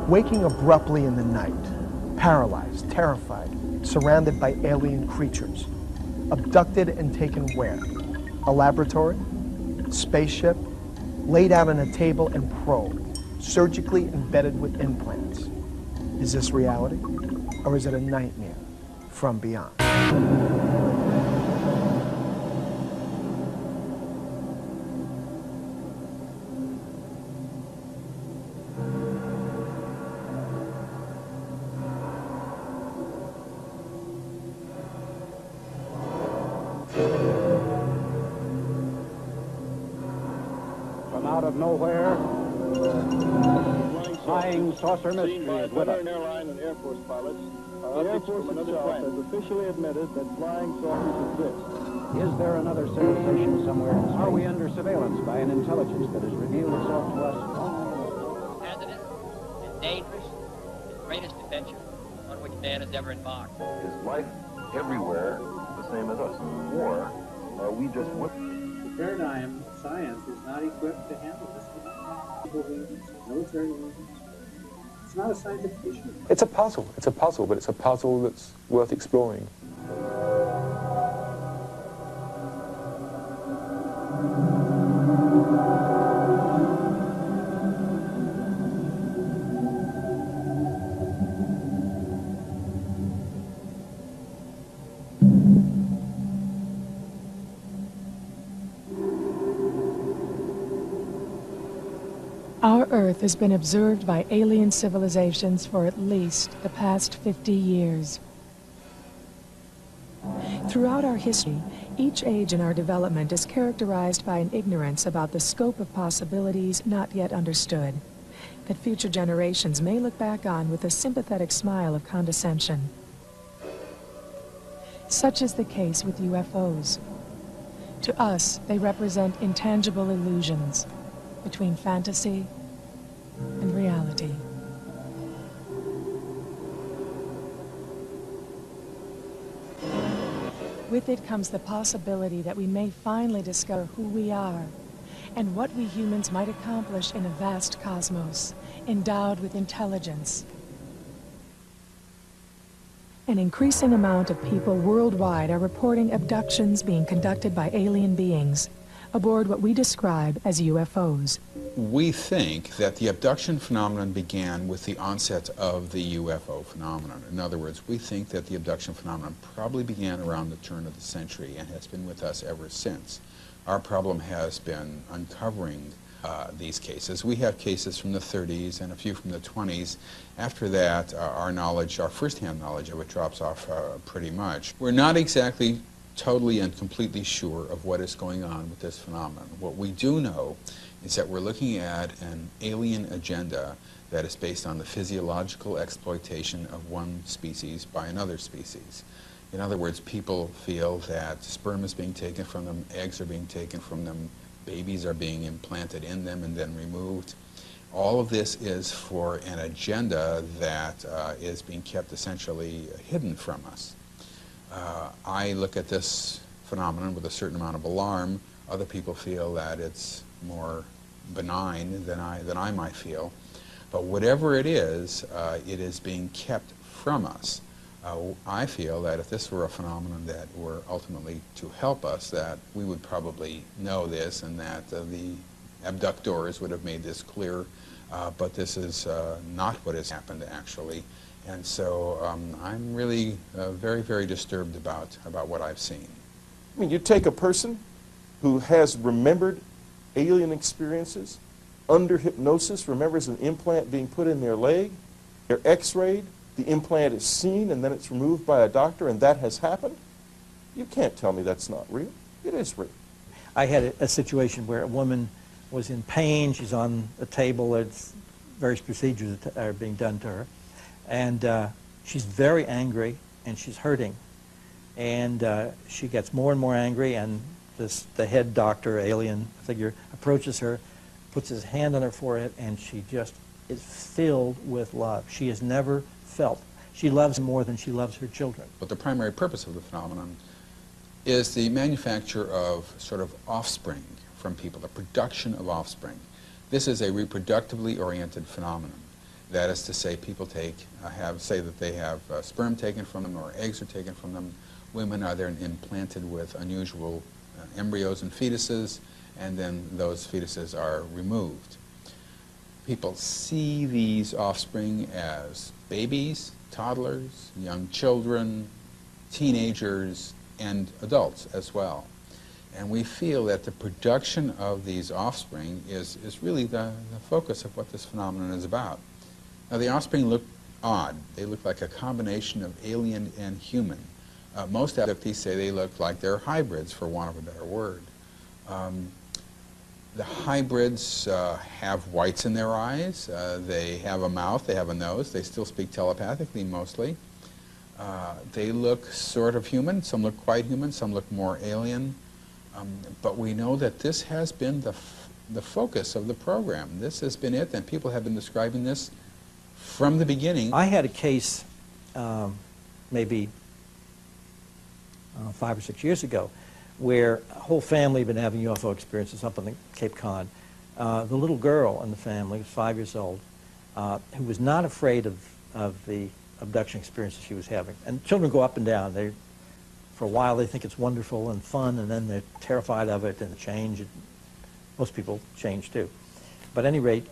Waking abruptly in the night, paralyzed, terrified, surrounded by alien creatures. Abducted and taken where? A laboratory? Spaceship? Laid out on a table and probed, surgically embedded with implants. Is this reality? Or is it a nightmare from beyond? From out of nowhere, flying saucer mystery is with us. Airline and Air Force pilots. The Air Force itself has officially admitted that flying saucers exist. Is there another civilization somewhere in space? Are we under surveillance by an intelligence that has revealed itself to us? Hazardous and dangerous, the greatest adventure on which man has ever embarked. Is life everywhere the same as us? Or are we just with? The paradigm of science is not equipped to handle this phenomenon. People reasons, military reasons. It's not a scientific issue. It's a puzzle, but it's a puzzle that's worth exploring. Our Earth has been observed by alien civilizations for at least the past 50 years. Throughout our history, each age in our development is characterized by an ignorance about the scope of possibilities not yet understood, that future generations may look back on with a sympathetic smile of condescension. Such is the case with UFOs. To us, they represent intangible illusions between fantasy and reality. With it comes the possibility that we may finally discover who we are and what we humans might accomplish in a vast cosmos, endowed with intelligence. An increasing amount of people worldwide are reporting abductions being conducted by alien beings aboard what we describe as UFOs. We think that the abduction phenomenon began with the onset of the UFO phenomenon. In other words, we think that the abduction phenomenon probably began around the turn of the century and has been with us ever since. Our problem has been uncovering these cases. We have cases from the 30s and a few from the 20s. After that, our knowledge, our first-hand knowledge of it drops off pretty much. We're not exactly totally and completely sure of what is going on with this phenomenon. What we do know is that we're looking at an alien agenda that is based on the physiological exploitation of one species by another species. In other words, people feel that sperm is being taken from them, eggs are being taken from them, babies are being implanted in them and then removed. All of this is for an agenda that is being kept essentially hidden from us. I look at this phenomenon with a certain amount of alarm. Other people feel that it's more benign than I might feel. But whatever it is being kept from us. I feel that if this were a phenomenon that were ultimately to help us, that we would probably know this and that the abductors would have made this clear. But this is not what has happened actually. And so I'm really very, very disturbed about what I've seen. I mean, you take a person who has remembered alien experiences, under hypnosis, remembers an implant being put in their leg, they're x-rayed, the implant is seen, and then it's removed by a doctor, and that has happened. You can't tell me that's not real. It is real. I had a situation where a woman was in pain. She's on a table. There's various procedures that are being done to her. And she's very angry, and she's hurting. And she gets more and more angry, and the head doctor, alien figure, approaches her, puts his hand on her forehead, and she just is filled with love. She has never felt. She loves him more than she loves her children. But the primary purpose of the phenomenon is the manufacture of sort of offspring from people, the production of offspring. This is a reproductively oriented phenomenon. That is to say, people say that they have sperm taken from them or eggs are taken from them. Women are then implanted with unusual embryos and fetuses, and then those fetuses are removed. People see these offspring as babies, toddlers, young children, teenagers, and adults as well. And we feel that the production of these offspring is really the focus of what this phenomenon is about. Now, the offspring look odd. They look like a combination of alien and human. Most abductees say they look like they're hybrids, for want of a better word. The hybrids have whites in their eyes. They have a mouth. They have a nose. They still speak telepathically, mostly. They look sort of human. Some look quite human. Some look more alien. But we know that this has been the focus of the program. This has been it, and people have been describing this from the beginning. I had a case maybe 5 or 6 years ago where a whole family had been having UFO experiences up on the Cape Cod. The little girl in the family was 5 years old, who was not afraid of the abduction experiences she was having. And children go up and down. For a while they think it's wonderful and fun, and then they're terrified of it and change. Most people change too. But at any rate,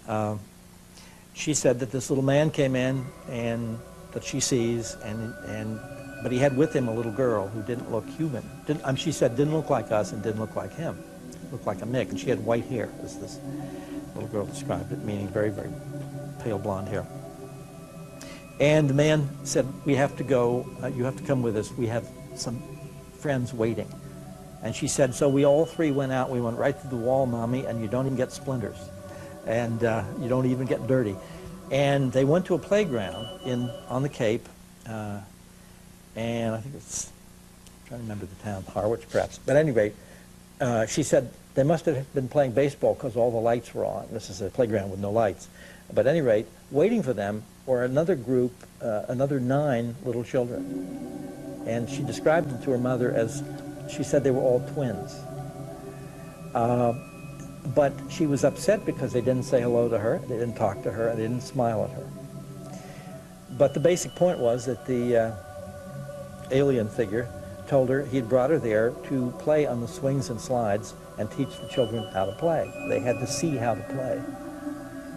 she said that this little man came in and that she sees, but he had with him a little girl who didn't look human. She said didn't look like us and didn't look like him. Looked like a mix, and she had white hair, as this little girl described it, meaning very, very pale blonde hair. And the man said, we have to go, you have to come with us. We have some friends waiting. And she said, so we all three went out. We went right through the wall, Mommy, and you don't even get splinters. And you don't even get dirty. And they went to a playground on the Cape, and I think it's, I'm trying to remember the town, Harwich perhaps. But at any rate, she said they must have been playing baseball because all the lights were on. This is a playground with no lights. But at any rate, waiting for them were another group, another 9 little children. And she described them to her mother as, she said they were all twins. But she was upset because they didn't say hello to her, they didn't talk to her, and they didn't smile at her. But the basic point was that the alien figure told her he'd brought her there to play on the swings and slides and teach the children how to play. They had to see how to play.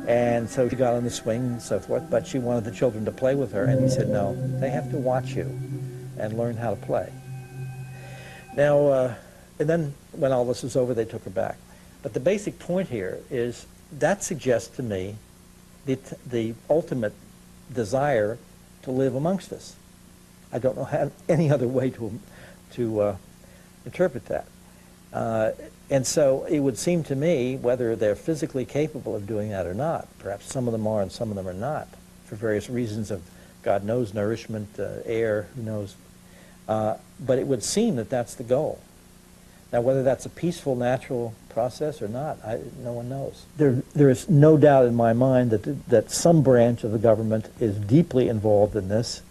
And so she got on the swing and so forth, but she wanted the children to play with her, and he said, no, they have to watch you and learn how to play. Now, and then when all this was over, they took her back. But the basic point here is that suggests to me the ultimate desire to live amongst us. I don't know how, any other way to interpret that. And so it would seem to me, whether they're physically capable of doing that or not, perhaps some of them are and some of them are not, for various reasons of, God knows, nourishment, air, who knows. But it would seem that that's the goal. Now, whether that's a peaceful, natural process or not, no one knows. There is no doubt in my mind that some branch of the government is deeply involved in this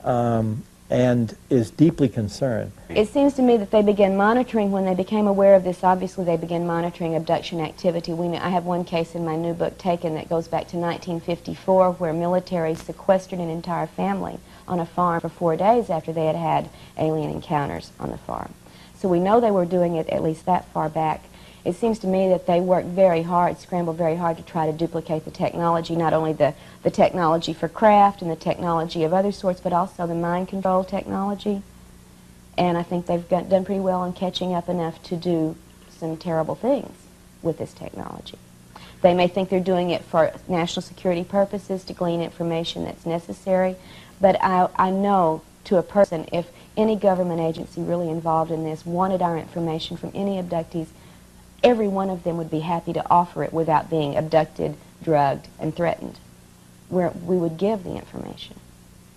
and is deeply concerned. It seems to me that they began monitoring, when they became aware of this, obviously they began monitoring abduction activity. I have one case in my new book, Taken, that goes back to 1954, where military sequestered an entire family on a farm for 4 days after they had had alien encounters on the farm. So we know they were doing it at least that far back. It seems to me that they worked very hard, scrambled very hard to try to duplicate the technology, not only the technology for craft and the technology of other sorts, but also the mind control technology. And I think they've done pretty well in catching up enough to do some terrible things with this technology. They may think they're doing it for national security purposes, to glean information that's necessary, but I know to a person, if any government agency really involved in this wanted our information from any abductees, every one of them would be happy to offer it without being abducted, drugged, and threatened. We would give the information.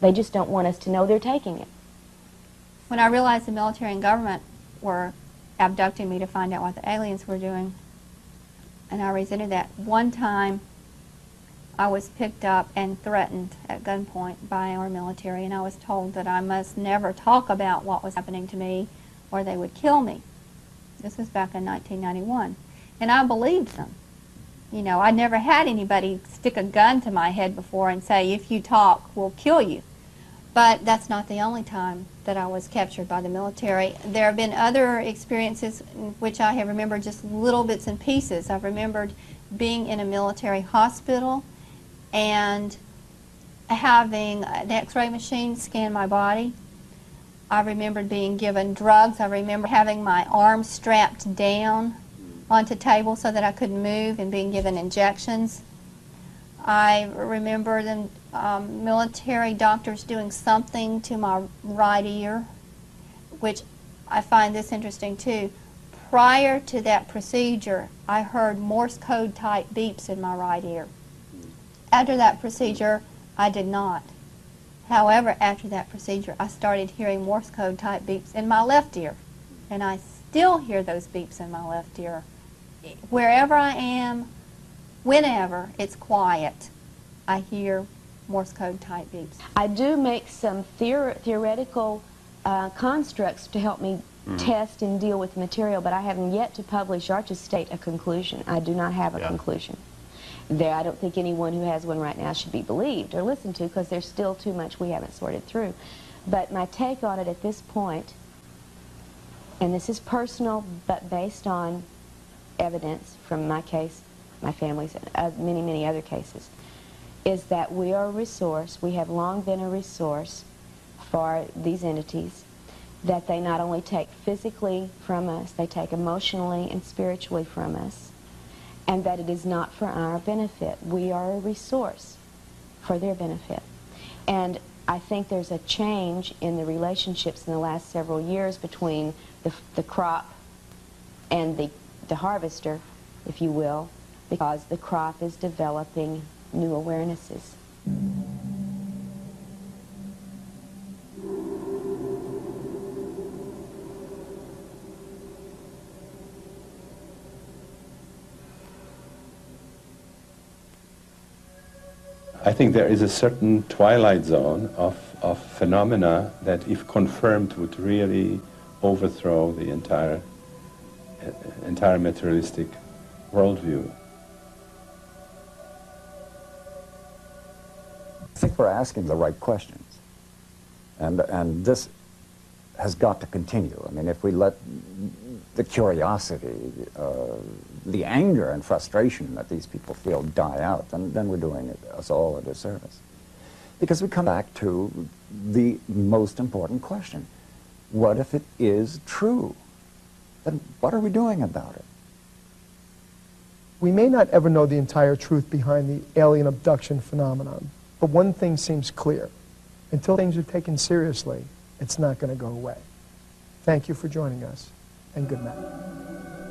They just don't want us to know they're taking it. When I realized the military and government were abducting me to find out what the aliens were doing, and I resented that. One time I was picked up and threatened at gunpoint by our military, and I was told that I must never talk about what was happening to me or they would kill me. This was back in 1991. And I believed them. You know, I never had anybody stick a gun to my head before and say, if you talk, we'll kill you. But that's not the only time that I was captured by the military. There have been other experiences in which I have remembered just little bits and pieces. I've remembered being in a military hospital and having an x-ray machine scan my body. I remembered being given drugs. I remember having my arms strapped down onto tables so that I couldn't move and being given injections. I remember them, military doctors doing something to my right ear, which I find this interesting too. Prior to that procedure, I heard Morse code type beeps in my right ear. After that procedure, I did not. However, after that procedure, I started hearing Morse code type beeps in my left ear. And I still hear those beeps in my left ear. Wherever I am, whenever it's quiet, I hear Morse code type beeps. I do make some theoretical constructs to help me test and deal with material, but I haven't yet to publish or to state a conclusion. I do not have a conclusion. I don't think anyone who has one right now should be believed or listened to, because there's still too much we haven't sorted through. But my take on it at this point, and this is personal but based on evidence from my case, my family's, many, many other cases, is that we are a resource. We have long been a resource for these entities, that they not only take physically from us, they take emotionally and spiritually from us, and that it is not for our benefit. We are a resource for their benefit. And I think there's a change in the relationships in the last several years between the crop and the harvester, if you will, because the crop is developing new awarenesses. I think there is a certain twilight zone of phenomena that, if confirmed, would really overthrow the entire materialistic worldview. I think we're asking the right questions, and this has got to continue. I mean, if we let the curiosity, the anger and frustration that these people feel die out, then we're doing us all a disservice. Because we come back to the most important question. What if it is true? Then what are we doing about it? We may not ever know the entire truth behind the alien abduction phenomenon, but one thing seems clear. Until things are taken seriously, it's not going to go away. Thank you for joining us, and good night.